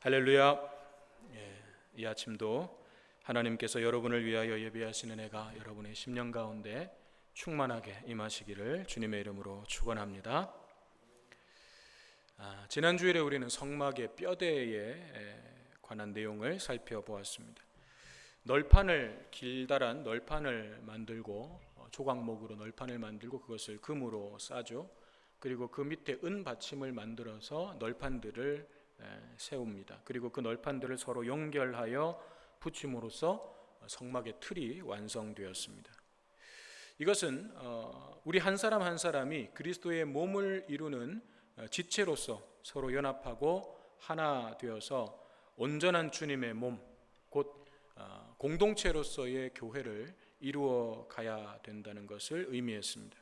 할렐루야. 이 아침도 하나님께서 여러분을 위하여 예비하시는 해가 여러분의 심령 가운데 충만하게 임하시기를 주님의 이름으로 축원합니다. 지난주일에 우리는 성막의 뼈대에 관한 내용을 살펴보았습니다. 길다란 널판을 만들고 조각목으로 널판을 만들고 그것을 금으로 싸죠. 그리고 그 밑에 은 받침을 만들어서 널판들을 세웁니다. 그리고 그 널판들을 서로 연결하여 붙임으로써 성막의 틀이 완성되었습니다. 이것은 우리 한 사람 한 사람이 그리스도의 몸을 이루는 지체로서 서로 연합하고 하나 되어서 온전한 주님의 몸, 곧 공동체로서의 교회를 이루어 가야 된다는 것을 의미했습니다.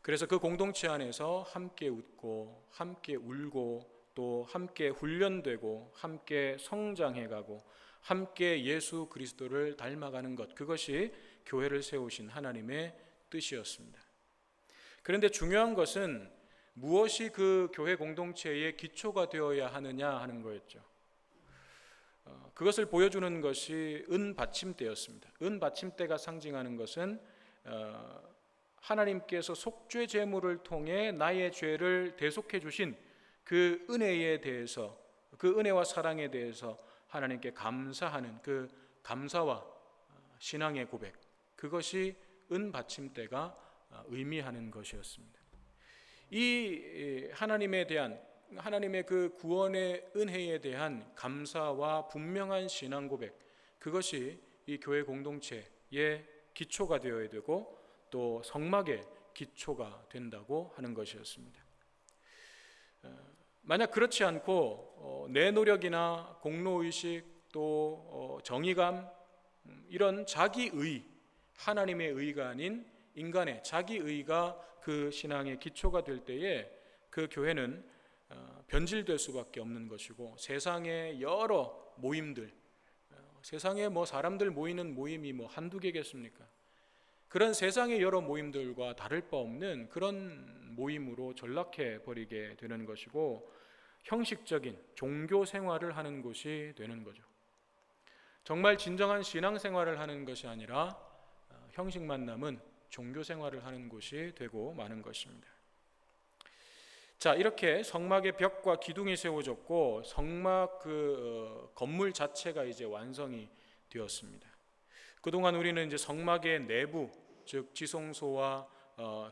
그래서 그 공동체 안에서 함께 웃고 함께 울고 또 함께 훈련되고 함께 성장해가고 함께 예수 그리스도를 닮아가는 것, 그것이 교회를 세우신 하나님의 뜻이었습니다. 그런데 중요한 것은 무엇이 그 교회 공동체의 기초가 되어야 하느냐 하는 거였죠. 그것을 보여주는 것이 은 받침대였습니다. 은 받침대가 상징하는 것은 하나님께서 속죄 제물을 통해 나의 죄를 대속해 주신 그 은혜에 대해서, 그 은혜와 사랑에 대해서 하나님께 감사하는 그 감사와 신앙의 고백, 그것이 은 받침대가 의미하는 것이었습니다. 이 하나님의 그 구원의 은혜에 대한 감사와 분명한 신앙 고백, 그것이 이 교회 공동체의 기초가 되어야 되고 또 성막의 기초가 된다고 하는 것이었습니다. 만약 그렇지 않고 내 노력이나 공로의식 또 정의감, 이런 자기의, 하나님의 의가 아닌 인간의 자기의가 그 신앙의 기초가 될 때에 그 교회는 변질될 수밖에 없는 것이고, 세상의 여러 모임들, 세상에 사람들 모이는 모임이 한두 개겠습니까? 그런 세상의 여러 모임들과 다를 바 없는 그런 모임으로 전락해 버리게 되는 것이고, 형식적인 종교 생활을 하는 곳이 되는 거죠. 정말 진정한 신앙 생활을 하는 것이 아니라 형식만 남은 종교 생활을 하는 곳이 되고 마는 것입니다. 자, 이렇게 성막의 벽과 기둥이 세워졌고 성막 건물 자체가 이제 완성이 되었습니다. 그동안 우리는 이제 성막의 내부, 즉 지성소와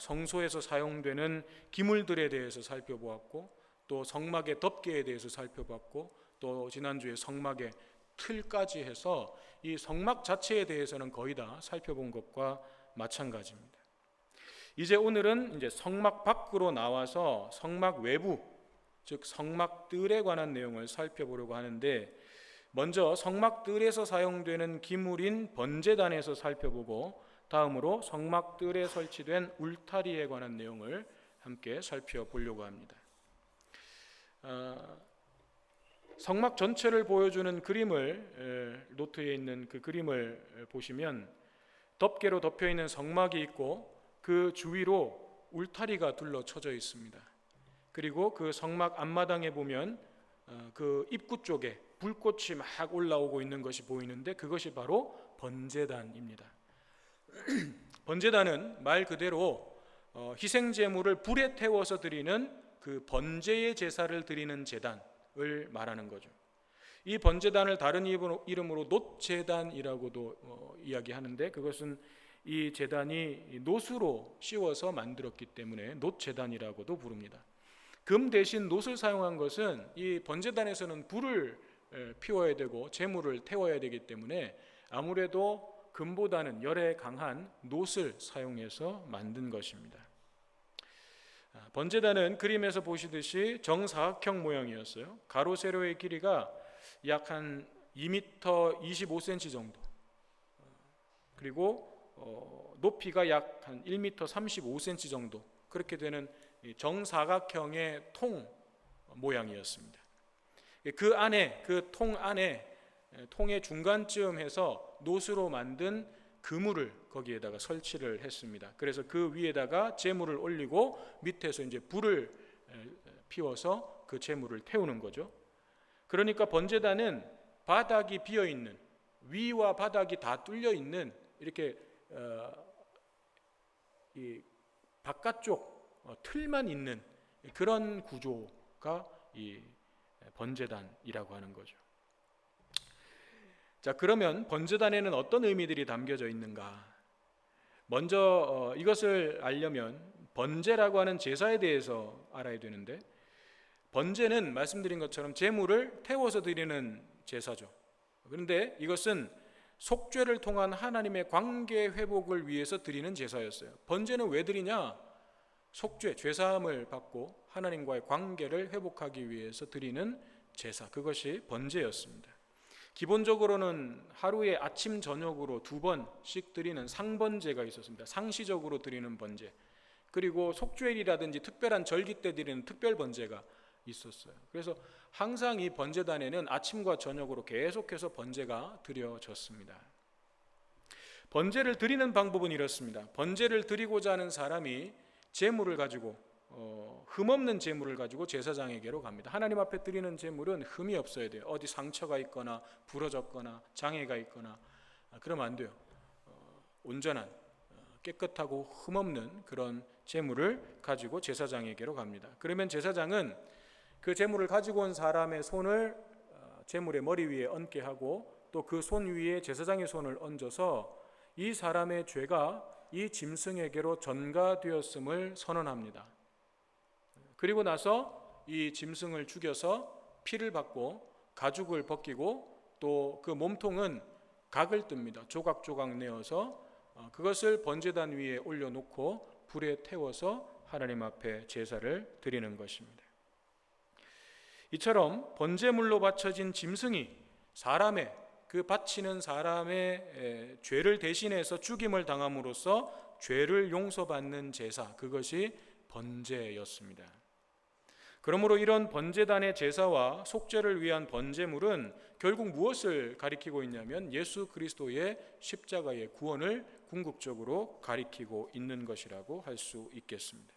성소에서 사용되는 기물들에 대해서 살펴보았고, 또 성막의 덮개에 대해서 살펴봤고, 또 지난주에 성막의 틀까지 해서 이 성막 자체에 대해서는 거의 다 살펴본 것과 마찬가지입니다. 이제 오늘은 이제 성막 밖으로 나와서 성막 외부, 즉 성막들에 관한 내용을 살펴보려고 하는데, 먼저 성막들에서 사용되는 기물인 번제단에서 살펴보고, 다음으로 성막들에 설치된 울타리에 관한 내용을 함께 살펴보려고 합니다. 성막 전체를 보여주는 그림을, 노트에 있는 그 그림을 보시면 덮개로 덮여 있는 성막이 있고 그 주위로 울타리가 둘러쳐져 있습니다. 그리고 그 성막 앞마당에 보면 그 입구 쪽에 불꽃이 막 올라오고 있는 것이 보이는데, 그것이 바로 번제단입니다. 번제단은 말 그대로 희생제물을 불에 태워서 드리는 그 번제의 제사를 드리는 제단을 말하는 거죠. 이 번제단을 다른 이름으로 놋제단이라고도 이야기하는데, 그것은 이 제단이 놋으로 씌워서 만들었기 때문에 놋제단이라고도 부릅니다. 금 대신 놋을 사용한 것은 이 번제단에서는 불을 피워야 되고 제물을 태워야 되기 때문에 아무래도 금보다는 열에 강한 놋을 사용해서 만든 것입니다. 번제단은 그림에서 보시듯이 정사각형 모양이었어요. 가로 세로의 길이가 약 한 2m 25cm 정도, 그리고 높이가 약 한 1m 35cm 정도, 그렇게 되는 정사각형의 통 모양이었습니다. 그 안에, 그 통 안에, 통의 중간쯤에서 놋으로 만든 그물을 거기에다가 설치를 했습니다. 그래서 그 위에다가 제물을 올리고 밑에서 이제 불을 피워서 그 제물을 태우는 거죠. 그러니까 번제단은 바닥이 비어 있는, 위와 바닥이 다 뚫려 있는 이렇게 이 바깥쪽 틀만 있는 그런 구조가 이 번제단이라고 하는 거죠. 자, 그러면 번제단에는 어떤 의미들이 담겨져 있는가? 먼저 이것을 알려면 번제라고 하는 제사에 대해서 알아야 되는데, 번제는 말씀드린 것처럼 제물을 태워서 드리는 제사죠. 그런데 이것은 속죄를 통한 하나님의 관계 회복을 위해서 드리는 제사였어요. 번제는 왜 드리냐? 속죄, 죄사함을 받고 하나님과의 관계를 회복하기 위해서 드리는 제사, 그것이 번제였습니다. 기본적으로는 하루에 아침 저녁으로 2번씩 드리는 상번제가 있었습니다. 상시적으로 드리는 번제, 그리고 속죄일이라든지 특별한 절기 때 드리는 특별 번제가 있었어요. 그래서 항상 이 번제단에는 아침과 저녁으로 계속해서 번제가 드려졌습니다. 번제를 드리는 방법은 이렇습니다. 번제를 드리고자 하는 사람이 제물을 가지고 흠없는 제물을 가지고 제사장에게로 갑니다. 하나님 앞에 드리는 제물은 흠이 없어야 돼요. 어디 상처가 있거나 부러졌거나 장애가 있거나 그러면 안 돼요. 온전한 깨끗하고 흠없는 그런 제물을 가지고 제사장에게로 갑니다. 그러면 제사장은 그 제물을 가지고 온 사람의 손을 제물의 머리 위에 얹게 하고, 또 그 손 위에 제사장의 손을 얹어서 이 사람의 죄가 이 짐승에게로 전가되었음을 선언합니다. 그리고 나서 이 짐승을 죽여서 피를 받고 가죽을 벗기고, 또 그 몸통은 각을 뜹니다. 조각조각 내어서 그것을 번제단 위에 올려놓고 불에 태워서 하나님 앞에 제사를 드리는 것입니다. 이처럼 번제물로 바쳐진 짐승이 사람의, 그 바치는 사람의 죄를 대신해서 죽임을 당함으로써 죄를 용서받는 제사, 그것이 번제였습니다. 그러므로 이런 번제단의 제사와 속죄를 위한 번제물은 결국 무엇을 가리키고 있냐면 예수 그리스도의 십자가의 구원을 궁극적으로 가리키고 있는 것이라고 할 수 있겠습니다.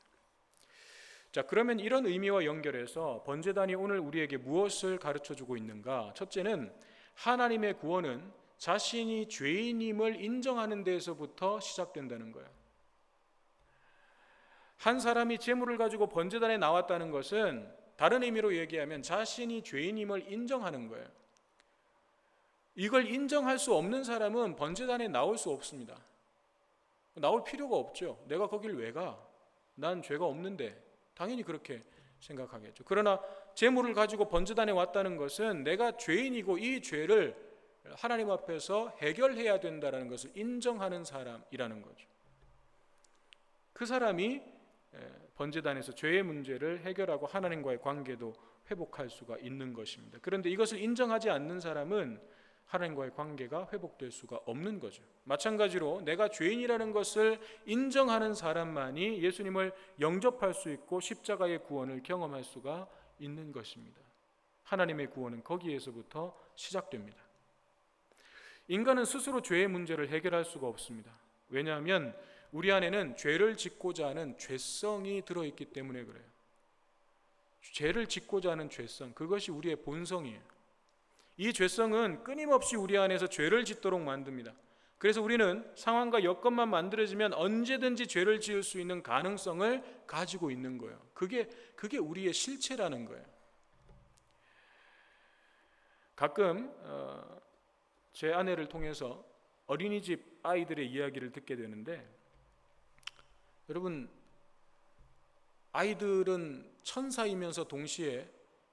자, 그러면 이런 의미와 연결해서 번제단이 오늘 우리에게 무엇을 가르쳐주고 있는가? 첫째는 하나님의 구원은 자신이 죄인임을 인정하는 데에서부터 시작된다는 거예요. 한 사람이 제물을 가지고 번제단에 나왔다는 것은 다른 의미로 얘기하면 자신이 죄인임을 인정하는 거예요. 이걸 인정할 수 없는 사람은 번제단에 나올 수 없습니다. 나올 필요가 없죠. 내가 거길 왜 가? 난 죄가 없는데. 당연히 그렇게 생각하겠죠. 그러나 제물을 가지고 번제단에 왔다는 것은 내가 죄인이고 이 죄를 하나님 앞에서 해결해야 된다는 것을 인정하는 사람이라는 거죠. 그 사람이 번제단에서 죄의 문제를 해결하고 하나님과의 관계도 회복할 수가 있는 것입니다. 그런데 이것을 인정하지 않는 사람은 하나님과의 관계가 회복될 수가 없는 거죠. 마찬가지로 내가 죄인이라는 것을 인정하는 사람만이 예수님을 영접할 수 있고 십자가의 구원을 경험할 수가 있는 것입니다. 하나님의 구원은 거기에서부터 시작됩니다. 인간은 스스로 죄의 문제를 해결할 수가 없습니다. 왜냐하면 우리 안에는 죄를 짓고자 하는 죄성이 들어있기 때문에 그래요. 죄를 짓고자 하는 죄성, 그것이 우리의 본성이에요. 이 죄성은 끊임없이 우리 안에서 죄를 짓도록 만듭니다. 그래서 우리는 상황과 여건만 만들어지면 언제든지 죄를 지을 수 있는 가능성을 가지고 있는 거예요. 그게 우리의 실체라는 거예요. 가끔 제 아내를 통해서 어린이집 아이들의 이야기를 듣게 되는데, 여러분, 아이들은 천사이면서 동시에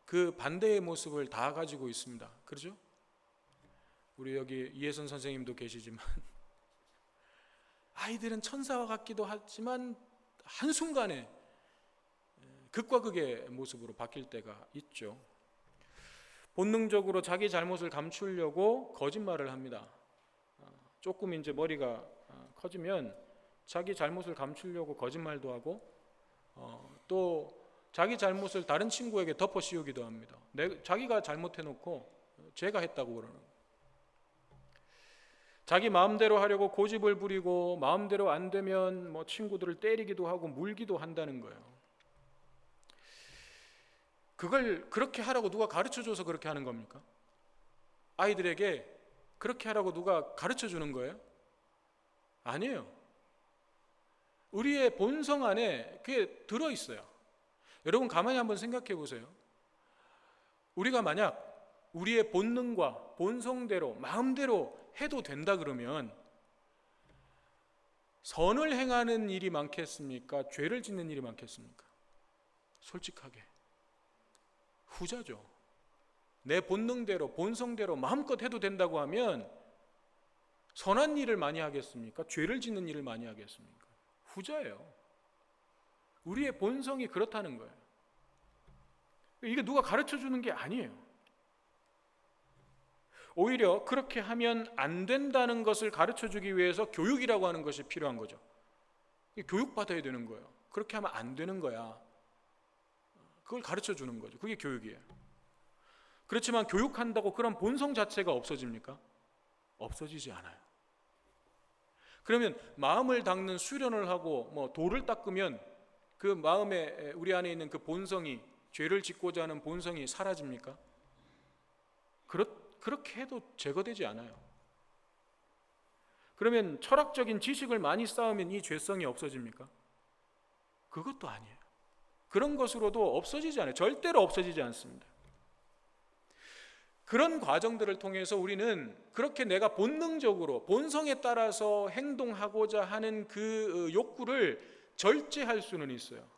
그 반대의 모습을 다 가지고 있습니다. 그렇죠? 우리 여기 이혜선 선생님도 계시지만 아이들은 천사와 같기도 하지만 한순간에 극과 극의 모습으로 바뀔 때가 있죠. 본능적으로 자기 잘못을 감추려고 거짓말을 합니다. 조금 이제 머리가 커지면 자기 잘못을 감추려고 거짓말도 하고 또 자기 잘못을 다른 친구에게 덮어 씌우기도 합니다. 자기가 잘못해놓고 제가 했다고 그러는 거예요. 자기 마음대로 하려고 고집을 부리고 마음대로 안 되면 친구들을 때리기도 하고 물기도 한다는 거예요. 그걸 그렇게 하라고 누가 가르쳐줘서 그렇게 하는 겁니까? 아이들에게 그렇게 하라고 누가 가르쳐주는 거예요? 아니에요. 우리의 본성 안에 그게 들어있어요. 여러분 가만히 한번 생각해 보세요. 우리가 만약 우리의 본능과 본성대로 마음대로 해도 된다 그러면 선을 행하는 일이 많겠습니까? 죄를 짓는 일이 많겠습니까? 솔직하게 후자죠. 내 본능대로 본성대로 마음껏 해도 된다고 하면 선한 일을 많이 하겠습니까? 죄를 짓는 일을 많이 하겠습니까? 후자예요. 우리의 본성이 그렇다는 거예요. 이게 누가 가르쳐 주는 게 아니에요. 오히려 그렇게 하면 안 된다는 것을 가르쳐 주기 위해서 교육이라고 하는 것이 필요한 거죠. 교육받아야 되는 거예요. 그렇게 하면 안 되는 거야. 그걸 가르쳐 주는 거죠. 그게 교육이에요. 그렇지만 교육한다고 그런 본성 자체가 없어집니까? 없어지지 않아요. 그러면 마음을 닦는 수련을 하고 돌을 닦으면 그 마음에 우리 안에 있는 그 본성이 죄를 짓고자 하는 본성이 사라집니까? 그렇게 해도 제거되지 않아요. 그러면 철학적인 지식을 많이 쌓으면 이 죄성이 없어집니까? 그것도 아니에요. 그런 것으로도 없어지지 않아요. 절대로 없어지지 않습니다. 그런 과정들을 통해서 우리는 그렇게 내가 본능적으로 본성에 따라서 행동하고자 하는 그 욕구를 절제할 수는 있어요.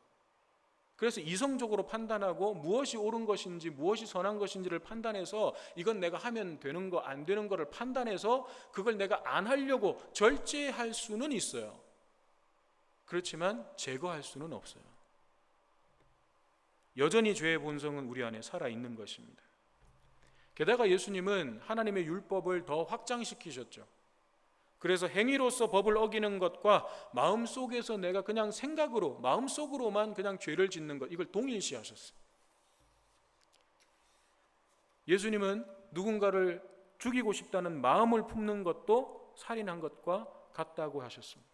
그래서 이성적으로 판단하고 무엇이 옳은 것인지 무엇이 선한 것인지를 판단해서 이건 내가 하면 되는 거 안 되는 거를 판단해서 그걸 내가 안 하려고 절제할 수는 있어요. 그렇지만 제거할 수는 없어요. 여전히 죄의 본성은 우리 안에 살아있는 것입니다. 게다가 예수님은 하나님의 율법을 더 확장시키셨죠. 그래서 행위로서 법을 어기는 것과 마음속에서 내가 그냥 생각으로 마음속으로만 그냥 죄를 짓는 것, 이걸 동일시하셨어요. 예수님은 누군가를 죽이고 싶다는 마음을 품는 것도 살인한 것과 같다고 하셨습니다.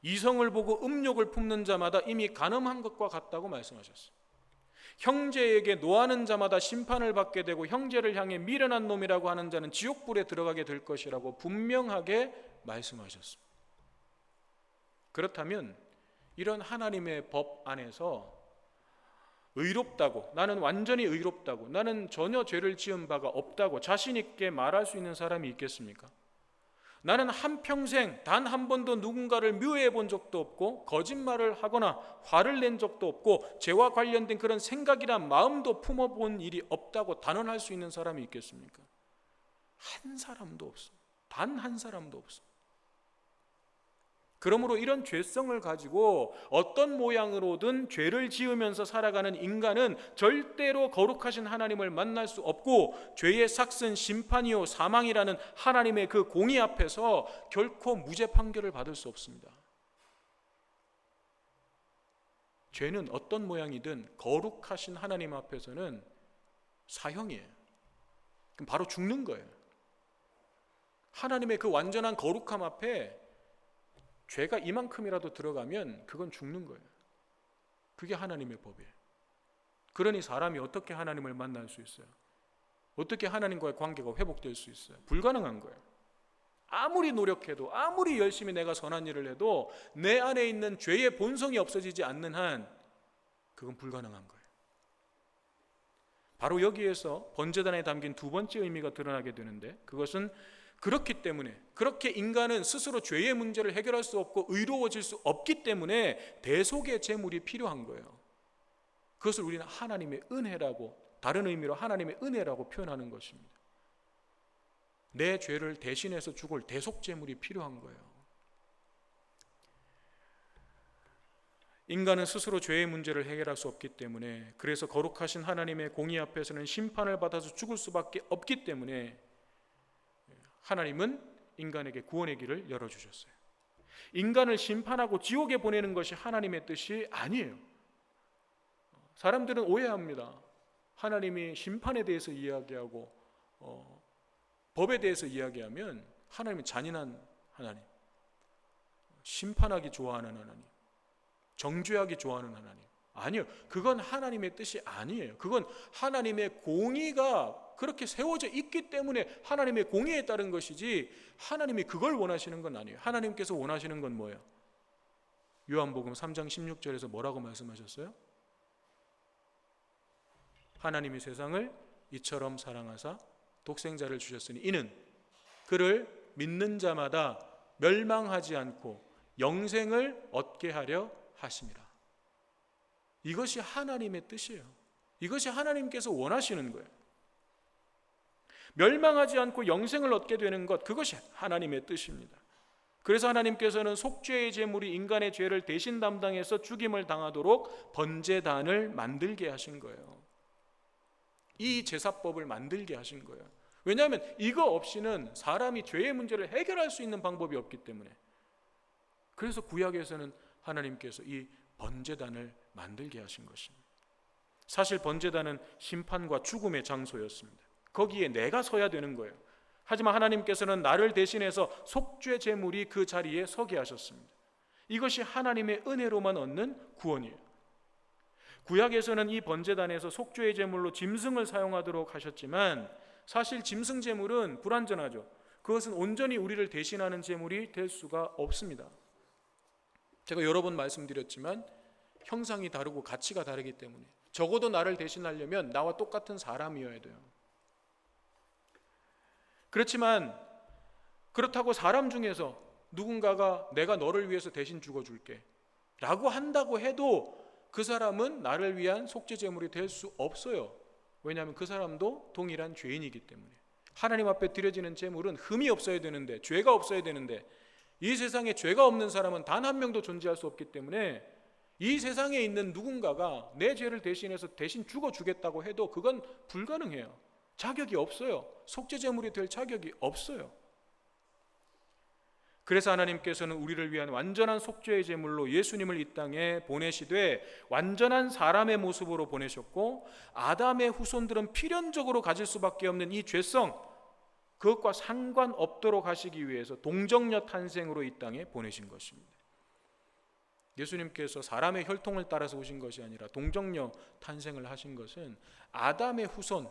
이성을 보고 음욕을 품는 자마다 이미 간음한 것과 같다고 말씀하셨어요. 형제에게 노하는 자마다 심판을 받게 되고 형제를 향해 미련한 놈이라고 하는 자는 지옥불에 들어가게 될 것이라고 분명하게 말씀하셨습니다. 그렇다면 이런 하나님의 법 안에서 의롭다고, 나는 완전히 의롭다고, 나는 전혀 죄를 지은 바가 없다고 자신 있게 말할 수 있는 사람이 있겠습니까? 나는 한평생 단 한 번도 누군가를 묘해 본 적도 없고 거짓말을 하거나 화를 낸 적도 없고 죄와 관련된 그런 생각이나 마음도 품어본 일이 없다고 단언할 수 있는 사람이 있겠습니까? 한 사람도 없어. 단 한 사람도 없어. 그러므로 이런 죄성을 가지고 어떤 모양으로든 죄를 지으면서 살아가는 인간은 절대로 거룩하신 하나님을 만날 수 없고 죄의 삭은 심판이요 사망이라는 하나님의 그 공의 앞에서 결코 무죄 판결을 받을 수 없습니다. 죄는 어떤 모양이든 거룩하신 하나님 앞에서는 사형이에요. 그럼 바로 죽는 거예요. 하나님의 그 완전한 거룩함 앞에 죄가 이만큼이라도 들어가면 그건 죽는 거예요. 그게 하나님의 법이에요. 그러니 사람이 어떻게 하나님을 만날 수 있어요? 어떻게 하나님과의 관계가 회복될 수 있어요? 불가능한 거예요. 아무리 노력해도 아무리 열심히 내가 선한 일을 해도 내 안에 있는 죄의 본성이 없어지지 않는 한 그건 불가능한 거예요. 바로 여기에서 번제단에 담긴 두 번째 의미가 드러나게 되는데, 그것은 그렇기 때문에, 그렇게 인간은 스스로 죄의 문제를 해결할 수 없고 의로워질 수 없기 때문에 대속의 제물이 필요한 거예요. 그것을 우리는 하나님의 은혜라고, 다른 의미로 하나님의 은혜라고 표현하는 것입니다. 내 죄를 대신해서 죽을 대속 제물이 필요한 거예요. 인간은 스스로 죄의 문제를 해결할 수 없기 때문에, 그래서 거룩하신 하나님의 공의 앞에서는 심판을 받아서 죽을 수밖에 없기 때문에 하나님은 인간에게 구원의 길을 열어주셨어요. 인간을 심판하고 지옥에 보내는 것이 하나님의 뜻이 아니에요. 사람들은 오해합니다. 하나님이 심판에 대해서 이야기하고 법에 대해서 이야기하면 하나님은 잔인한 하나님, 심판하기 좋아하는 하나님, 정죄하기 좋아하는 하나님, 아니요. 그건 하나님의 뜻이 아니에요. 그건 하나님의 공의가 그렇게 세워져 있기 때문에 하나님의 공의에 따른 것이지 하나님이 그걸 원하시는 건 아니에요. 하나님께서 원하시는 건 뭐예요? 요한복음 3장 16절에서 뭐라고 말씀하셨어요? 하나님이 세상을 이처럼 사랑하사 독생자를 주셨으니 이는 그를 믿는 자마다 멸망하지 않고 영생을 얻게 하려 하심이라. 이것이 하나님의 뜻이에요. 이것이 하나님께서 원하시는 거예요. 멸망하지 않고 영생을 얻게 되는 것, 그것이 하나님의 뜻입니다. 그래서 하나님께서는 속죄의 제물이 인간의 죄를 대신 담당해서 죽임을 당하도록 번제단을 만들게 하신 거예요. 이 제사법을 만들게 하신 거예요. 왜냐하면 이거 없이는 사람이 죄의 문제를 해결할 수 있는 방법이 없기 때문에. 그래서 구약에서는 하나님께서 이 번제단을 만들게 하신 것입니다. 사실 번제단은 심판과 죽음의 장소였습니다. 거기에 내가 서야 되는 거예요. 하지만 하나님께서는 나를 대신해서 속죄 제물이 그 자리에 서게 하셨습니다. 이것이 하나님의 은혜로만 얻는 구원이에요. 구약에서는 이 번제단에서 속죄의 제물로 짐승을 사용하도록 하셨지만 사실 짐승 제물은 불완전하죠. 그것은 온전히 우리를 대신하는 제물이 될 수가 없습니다. 제가 여러 번 말씀드렸지만 형상이 다르고 가치가 다르기 때문에 적어도 나를 대신하려면 나와 똑같은 사람이어야 돼요. 그렇지만 그렇다고 사람 중에서 누군가가 내가 너를 위해서 대신 죽어줄게 라고 한다고 해도 그 사람은 나를 위한 속죄 제물이 될 수 없어요. 왜냐하면 그 사람도 동일한 죄인이기 때문에. 하나님 앞에 드려지는 제물은 흠이 없어야 되는데, 죄가 없어야 되는데, 이 세상에 죄가 없는 사람은 단 한 명도 존재할 수 없기 때문에 이 세상에 있는 누군가가 내 죄를 대신해서 대신 죽어주겠다고 해도 그건 불가능해요. 자격이 없어요. 속죄 제물이 될 자격이 없어요. 그래서 하나님께서는 우리를 위한 완전한 속죄의 제물로 예수님을 이 땅에 보내시되 완전한 사람의 모습으로 보내셨고, 아담의 후손들은 필연적으로 가질 수밖에 없는 이 죄성, 그것과 상관없도록 하시기 위해서 동정녀 탄생으로 이 땅에 보내신 것입니다. 예수님께서 사람의 혈통을 따라서 오신 것이 아니라 동정녀 탄생을 하신 것은 아담의 후손,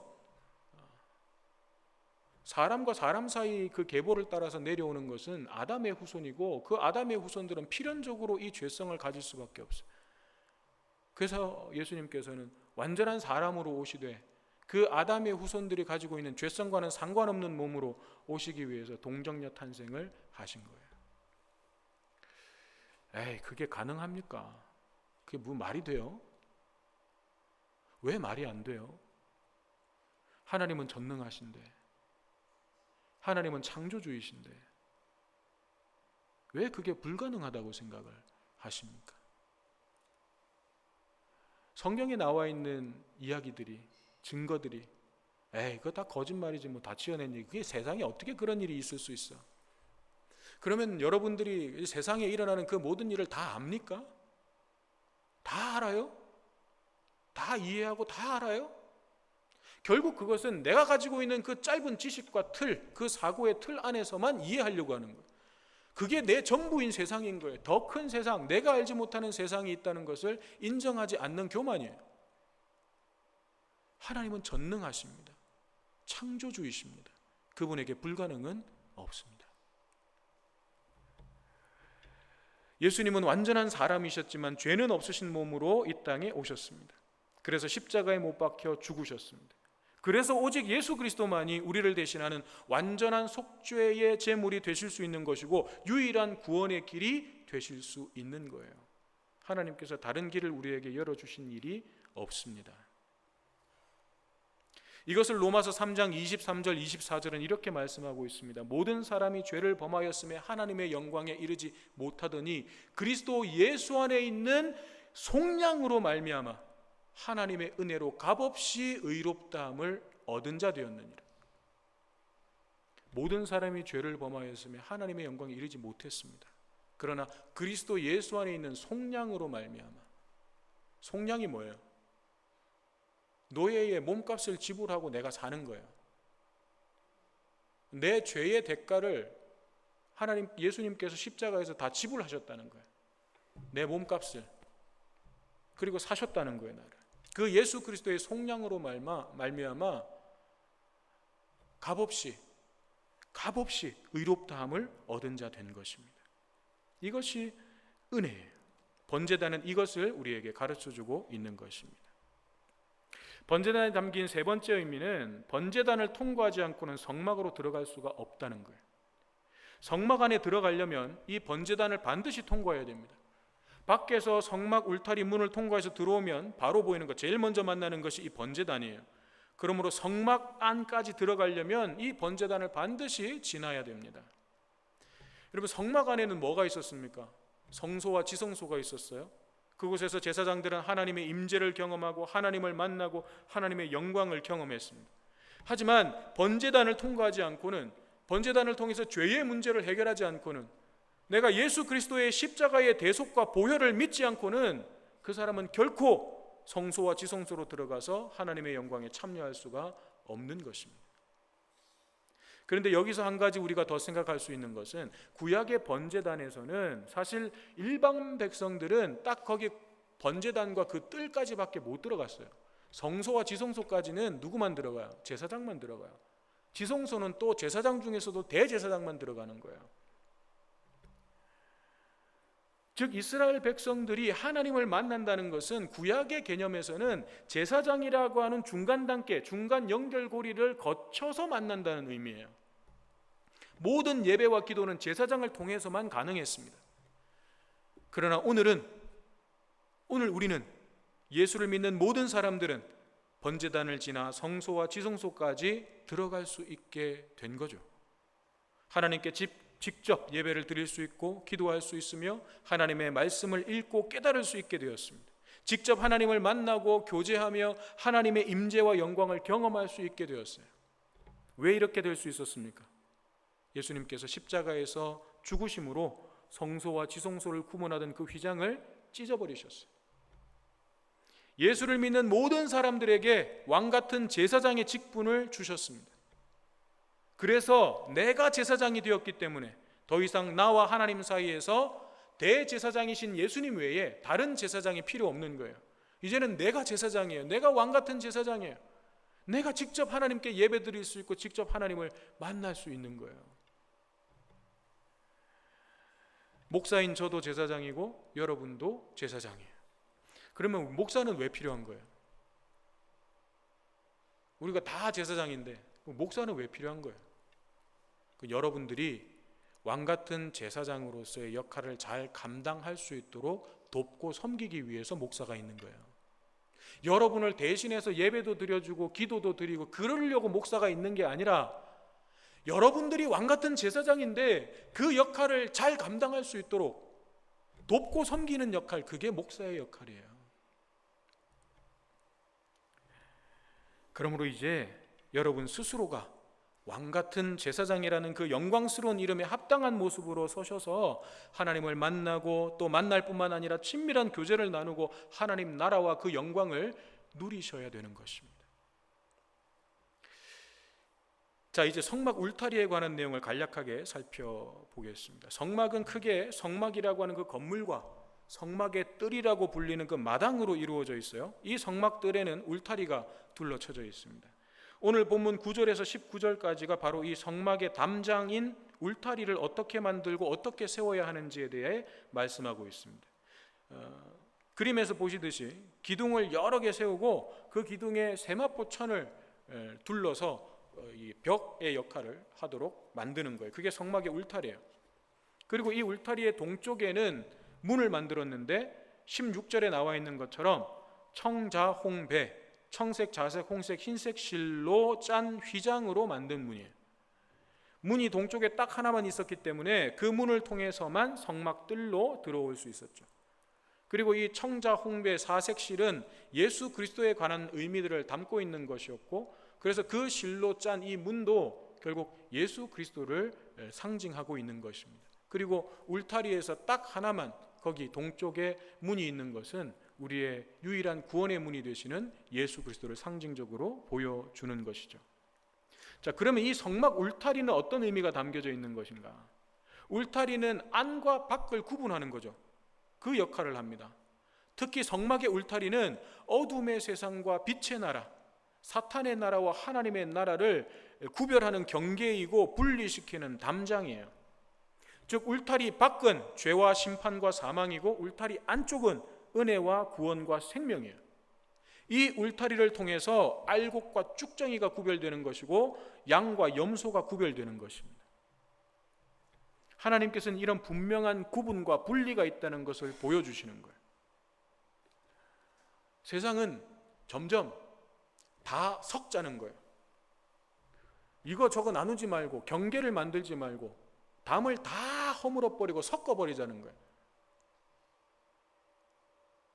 사람과 사람 사이 그 계보를 따라서 내려오는 것은 아담의 후손이고, 그 아담의 후손들은 필연적으로 이 죄성을 가질 수밖에 없어요. 그래서 예수님께서는 완전한 사람으로 오시되 그 아담의 후손들이 가지고 있는 죄성과는 상관없는 몸으로 오시기 위해서 동정녀 탄생을 하신 거예요. 에이, 그게 가능합니까? 그게 뭐 말이 돼요? 왜 말이 안 돼요? 하나님은 전능하신데, 하나님은 창조주이신데 왜 그게 불가능하다고 생각을 하십니까? 성경에 나와 있는 이야기들이, 증거들이 에이, 그거 다 거짓말이지, 뭐 다 지어낸 얘기, 그게 세상에 어떻게 그런 일이 있을 수 있어? 그러면 여러분들이 세상에 일어나는 그 모든 일을 다 압니까? 다 알아요? 다 이해하고 다 알아요? 결국 그것은 내가 가지고 있는 그 짧은 지식과 틀, 그 사고의 틀 안에서만 이해하려고 하는 거예요. 그게 내 전부인 세상인 거예요. 더 큰 세상, 내가 알지 못하는 세상이 있다는 것을 인정하지 않는 교만이에요. 하나님은 전능하십니다. 창조주이십니다. 그분에게 불가능은 없습니다. 예수님은 완전한 사람이셨지만 죄는 없으신 몸으로 이 땅에 오셨습니다. 그래서 십자가에 못 박혀 죽으셨습니다. 그래서 오직 예수 그리스도만이 우리를 대신하는 완전한 속죄의 제물이 되실 수 있는 것이고 유일한 구원의 길이 되실 수 있는 거예요. 하나님께서 다른 길을 우리에게 열어주신 일이 없습니다. 이것을 로마서 3장 23절 24절은 이렇게 말씀하고 있습니다. 모든 사람이 죄를 범하였음에 하나님의 영광에 이르지 못하더니 그리스도 예수 안에 있는 속량으로 말미암아 하나님의 은혜로 값없이 의롭다함을 얻은 자 되었느니라. 모든 사람이 죄를 범하였음에 하나님의 영광에 이르지 못했습니다. 그러나 그리스도 예수 안에 있는 속량으로 말미암아. 속량이 뭐예요? 노예의 몸값을 지불하고 내가 사는 거예요. 내 죄의 대가를 하나님, 예수님께서 십자가에서 다 지불하셨다는 거예요. 내 몸값을. 그리고 사셨다는 거예요. 나를. 그 예수 그리스도의 속량으로 말미암아 값없이 의롭다함을 얻은 자 된 것입니다. 이것이 은혜예요. 번제단은 이것을 우리에게 가르쳐주고 있는 것입니다. 번제단에 담긴 세 번째 의미는 번제단을 통과하지 않고는 성막으로 들어갈 수가 없다는 거예요. 성막 안에 들어가려면 이 번제단을 반드시 통과해야 됩니다. 밖에서 성막 울타리 문을 통과해서 들어오면 바로 보이는 것, 제일 먼저 만나는 것이 이 번제단이에요. 그러므로 성막 안까지 들어가려면 이 번제단을 반드시 지나야 됩니다. 여러분, 성막 안에는 뭐가 있었습니까? 성소와 지성소가 있었어요. 그곳에서 제사장들은 하나님의 임재를 경험하고 하나님을 만나고 하나님의 영광을 경험했습니다. 하지만 번제단을 통과하지 않고는, 번제단을 통해서 죄의 문제를 해결하지 않고는, 내가 예수 그리스도의 십자가의 대속과 보혈을 믿지 않고는 그 사람은 결코 성소와 지성소로 들어가서 하나님의 영광에 참여할 수가 없는 것입니다. 그런데 여기서 한 가지 우리가 더 생각할 수 있는 것은, 구약의 번제단에서는 사실 일반 백성들은 딱 거기 번제단과 그 뜰까지밖에 못 들어갔어요. 성소와 지성소까지는 누구만 들어가요? 제사장만 들어가요. 지성소는 또 제사장 중에서도 대제사장만 들어가는 거예요. 즉 이스라엘 백성들이 하나님을 만난다는 것은 구약의 개념에서는 제사장이라고 하는 중간 단계, 중간 연결고리를 거쳐서 만난다는 의미예요. 모든 예배와 기도는 제사장을 통해서만 가능했습니다. 그러나 오늘 우리는, 예수를 믿는 모든 사람들은 번제단을 지나 성소와 지성소까지 들어갈 수 있게 된 거죠. 하나님께 직접 예배를 드릴 수 있고 기도할 수 있으며 하나님의 말씀을 읽고 깨달을 수 있게 되었습니다. 직접 하나님을 만나고 교제하며 하나님의 임재와 영광을 경험할 수 있게 되었어요. 왜 이렇게 될 수 있었습니까? 예수님께서 십자가에서 죽으심으로 성소와 지성소를 구분하던 그 휘장을 찢어버리셨어요. 예수를 믿는 모든 사람들에게 왕같은 제사장의 직분을 주셨습니다. 그래서 내가 제사장이 되었기 때문에 더 이상 나와 하나님 사이에서 대제사장이신 예수님 외에 다른 제사장이 필요 없는 거예요. 이제는 내가 제사장이에요. 내가 왕같은 제사장이에요. 내가 직접 하나님께 예배 드릴 수 있고 직접 하나님을 만날 수 있는 거예요. 목사인 저도 제사장이고 여러분도 제사장이에요. 그러면 목사는 왜 필요한 거예요? 우리가 다 제사장인데 목사는 왜 필요한 거예요? 여러분들이 왕같은 제사장으로서의 역할을 잘 감당할 수 있도록 돕고 섬기기 위해서 목사가 있는 거예요. 여러분을 대신해서 예배도 드려주고 기도도 드리고 그러려고 목사가 있는 게 아니라, 여러분들이 왕같은 제사장인데 그 역할을 잘 감당할 수 있도록 돕고 섬기는 역할, 그게 목사의 역할이에요. 그러므로 이제 여러분 스스로가 왕같은 제사장이라는 그 영광스러운 이름에 합당한 모습으로 서셔서 하나님을 만나고 또 만날 뿐만 아니라 친밀한 교제를 나누고 하나님 나라와 그 영광을 누리셔야 되는 것입니다. 자, 이제 성막 울타리에 관한 내용을 간략하게 살펴보겠습니다. 성막은 크게 성막이라고 하는 그 건물과 성막의 뜰이라고 불리는 그 마당으로 이루어져 있어요. 이 성막 뜰에는 울타리가 둘러쳐져 있습니다. 오늘 본문 9절에서 19절까지가 바로 이 성막의 담장인 울타리를 어떻게 만들고 어떻게 세워야 하는지에 대해 말씀하고 있습니다. 그림에서 보시듯이 기둥을 여러 개 세우고 그 기둥에 세마포천을 둘러서 이 벽의 역할을 하도록 만드는 거예요. 그게 성막의 울타리예요. 그리고 이 울타리의 동쪽에는 문을 만들었는데 16절에 나와 있는 것처럼 청자홍배, 청색, 자색, 홍색, 흰색 실로 짠 휘장으로 만든 문이에요. 문이 동쪽에 딱 하나만 있었기 때문에 그 문을 통해서만 성막 뜰로 들어올 수 있었죠. 그리고 이 청자, 홍배, 사색 실은 예수 그리스도에 관한 의미들을 담고 있는 것이었고, 그래서 그 실로 짠 이 문도 결국 예수 그리스도를 상징하고 있는 것입니다. 그리고 울타리에서 딱 하나만 거기 동쪽에 문이 있는 것은 우리의 유일한 구원의 문이 되시는 예수 그리스도를 상징적으로 보여주는 것이죠. 자, 그러면 이 성막 울타리는 어떤 의미가 담겨져 있는 것인가? 울타리는 안과 밖을 구분하는 거죠. 그 역할을 합니다. 특히 성막의 울타리는 어둠의 세상과 빛의 나라, 사탄의 나라와 하나님의 나라를 구별하는 경계이고 분리시키는 담장이에요. 즉 울타리 밖은 죄와 심판과 사망이고 울타리 안쪽은 은혜와 구원과 생명이에요. 이 울타리를 통해서 알곡과 쭉정이가 구별되는 것이고 양과 염소가 구별되는 것입니다. 하나님께서는 이런 분명한 구분과 분리가 있다는 것을 보여주시는 거예요. 세상은 점점 다 섞자는 거예요. 이거 저거 나누지 말고 경계를 만들지 말고 담을 다 허물어버리고 섞어버리자는 거예요.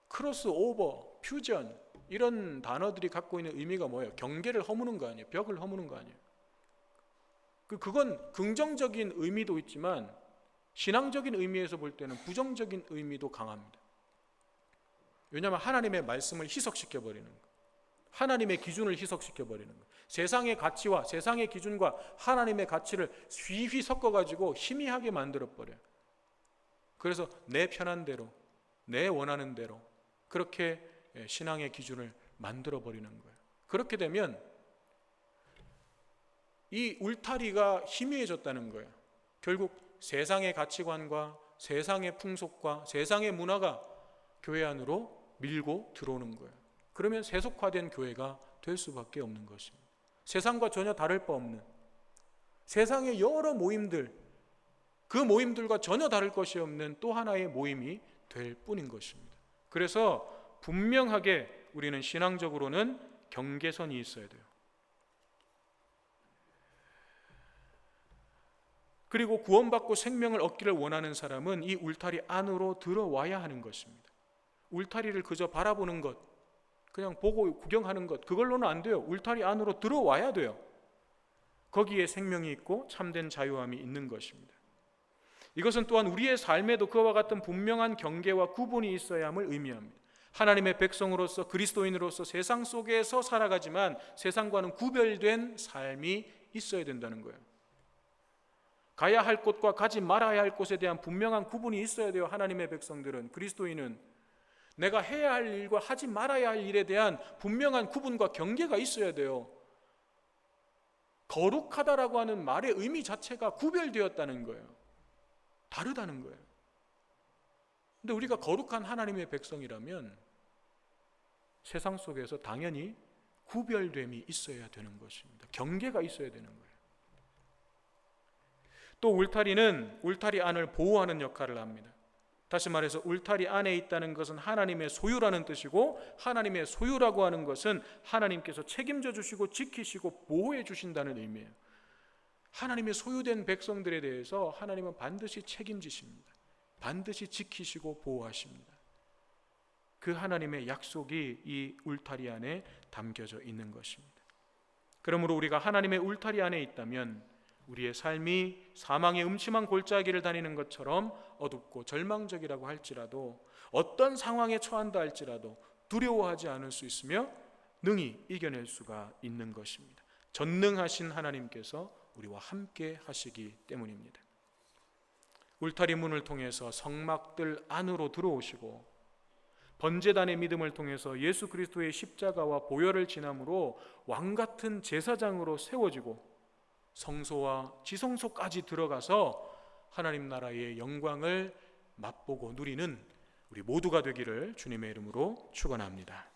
크로스오버, 퓨전 이런 단어들이 갖고 있는 의미가 뭐예요? 경계를 허무는 거 아니에요? 벽을 허무는 거 아니에요? 그건 긍정적인 의미도 있지만 신앙적인 의미에서 볼 때는 부정적인 의미도 강합니다. 왜냐하면 하나님의 말씀을 희석시켜 버리는 거예요. 하나님의 기준을 희석시켜 버리는 거예요. 세상의 가치와 세상의 기준과 하나님의 가치를 휘휘 섞어가지고 희미하게 만들어 버려요. 그래서 내 편한 대로, 내 원하는 대로 그렇게 신앙의 기준을 만들어 버리는 거예요. 그렇게 되면 이 울타리가 희미해졌다는 거예요. 결국 세상의 가치관과 세상의 풍속과 세상의 문화가 교회 안으로 밀고 들어오는 거예요. 그러면 세속화된 교회가 될 수밖에 없는 것입니다. 세상과 전혀 다를 바 없는 세상의 여러 모임들, 그 모임들과 전혀 다를 것이 없는 또 하나의 모임이 될 뿐인 것입니다. 그래서 분명하게 우리는 신앙적으로는 경계선이 있어야 돼요. 그리고 구원받고 생명을 얻기를 원하는 사람은 이 울타리 안으로 들어와야 하는 것입니다. 울타리를 그저 바라보는 것, 그냥 보고 구경하는 것, 그걸로는 안 돼요. 울타리 안으로 들어와야 돼요. 거기에 생명이 있고 참된 자유함이 있는 것입니다. 이것은 또한 우리의 삶에도 그와 같은 분명한 경계와 구분이 있어야 함을 의미합니다. 하나님의 백성으로서 그리스도인으로서 세상 속에서 살아가지만 세상과는 구별된 삶이 있어야 된다는 거예요. 가야 할 곳과 가지 말아야 할 곳에 대한 분명한 구분이 있어야 돼요. 하나님의 백성들은, 그리스도인은 내가 해야 할 일과 하지 말아야 할 일에 대한 분명한 구분과 경계가 있어야 돼요. 거룩하다라고 하는 말의 의미 자체가 구별되었다는 거예요. 다르다는 거예요. 근데 우리가 거룩한 하나님의 백성이라면 세상 속에서 당연히 구별됨이 있어야 되는 것입니다. 경계가 있어야 되는 거예요. 또 울타리는 울타리 안을 보호하는 역할을 합니다. 다시 말해서 울타리 안에 있다는 것은 하나님의 소유라는 뜻이고, 하나님의 소유라고 하는 것은 하나님께서 책임져 주시고 지키시고 보호해 주신다는 의미예요. 하나님의 소유된 백성들에 대해서 하나님은 반드시 책임지십니다. 반드시 지키시고 보호하십니다. 그 하나님의 약속이 이 울타리 안에 담겨져 있는 것입니다. 그러므로 우리가 하나님의 울타리 안에 있다면 우리의 삶이 사망의 음침한 골짜기를 다니는 것처럼 어둡고 절망적이라고 할지라도, 어떤 상황에 처한다 할지라도 두려워하지 않을 수 있으며 능히 이겨낼 수가 있는 것입니다. 전능하신 하나님께서 우리와 함께 하시기 때문입니다. 울타리 문을 통해서 성막들 안으로 들어오시고, 번제단의 믿음을 통해서 예수 그리스도의 십자가와 보혈을 지남으로 왕같은 제사장으로 세워지고 성소와 지성소까지 들어가서 하나님 나라의 영광을 맛보고 누리는 우리 모두가 되기를 주님의 이름으로 축원합니다.